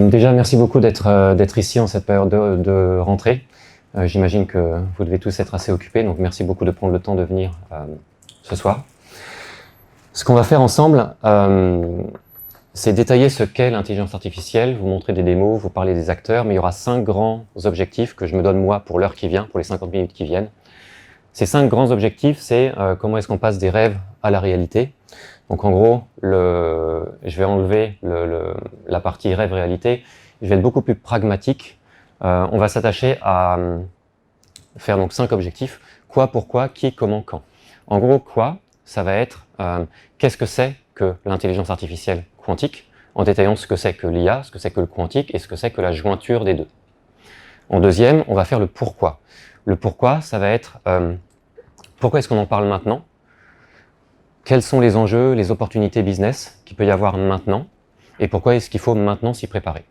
Déjà, merci beaucoup d'être ici en cette période de rentrée. J'imagine que vous devez tous être assez occupés, donc merci beaucoup de prendre le temps de venir ce soir. Ce qu'on va faire ensemble, c'est détailler ce qu'est l'intelligence artificielle, vous montrer des démos, vous parler des acteurs, mais il y aura 5 grands objectifs que je me donne moi pour l'heure qui vient, pour les 50 minutes qui viennent. Ces 5 grands objectifs, c'est comment est-ce qu'on passe des rêves à la réalité. Donc en gros, je vais enlever la partie rêve-réalité, je vais être beaucoup plus pragmatique. On va s'attacher à faire donc 5 objectifs. Quoi, pourquoi, qui, comment, quand. En gros, quoi, ça va être qu'est-ce que c'est que l'intelligence artificielle quantique, en détaillant ce que c'est que l'IA, ce que c'est que le quantique et ce que c'est que la jointure des deux. En deuxième, on va faire le pourquoi. Le pourquoi, ça va être pourquoi est-ce qu'on en parle maintenant? Quels sont les enjeux, les opportunités business qu'il peut y avoir maintenant? Et pourquoi est-ce qu'il faut maintenant s'y préparer?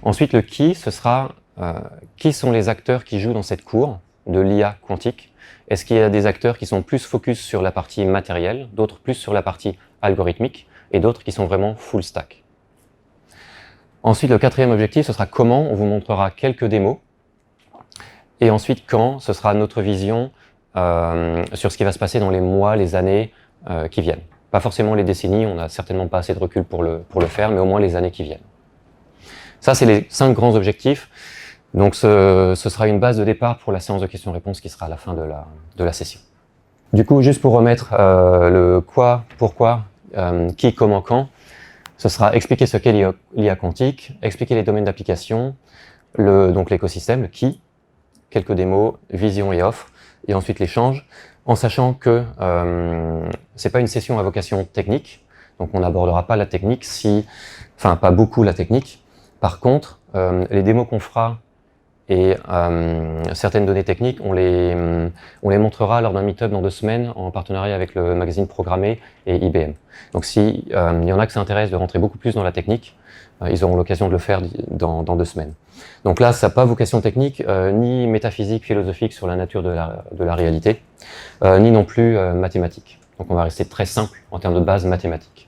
Ensuite, le qui, ce sera qui sont les acteurs qui jouent dans cette cour de l'IA quantique? Est-ce qu'il y a des acteurs qui sont plus focus sur la partie matérielle, d'autres plus sur la partie algorithmique, et d'autres qui sont vraiment full stack? Ensuite, le quatrième objectif, ce sera comment, on vous montrera quelques démos. Et ensuite, quand, ce sera notre vision sur ce qui va se passer dans les mois, les années qui viennent. Pas forcément les décennies, on n'a certainement pas assez de recul pour le faire, mais au moins les années qui viennent. Ça, c'est les 5 grands objectifs. Donc, ce sera une base de départ pour la séance de questions-réponses qui sera à la fin de la session. Du coup, juste pour remettre le quoi, pourquoi, qui, comment, quand, ce sera expliquer ce qu'est l'IA quantique, expliquer les domaines d'application, donc l'écosystème, le qui, quelques démos, vision et offre, et ensuite l'échange, en sachant que c'est pas une session à vocation technique, donc on n'abordera pas la technique enfin pas beaucoup la technique. Par contre, les démos qu'on fera et certaines données techniques, on les montrera lors d'un meet-up dans 2 semaines en partenariat avec le magazine Programmé et IBM. Donc si il y en a que ça intéresse de rentrer beaucoup plus dans la technique, ils auront l'occasion de le faire dans 2 semaines. Donc là, ça n'a pas vocation technique, ni métaphysique, philosophique sur la nature de la réalité, ni non plus mathématique. Donc on va rester très simple en termes de base mathématique.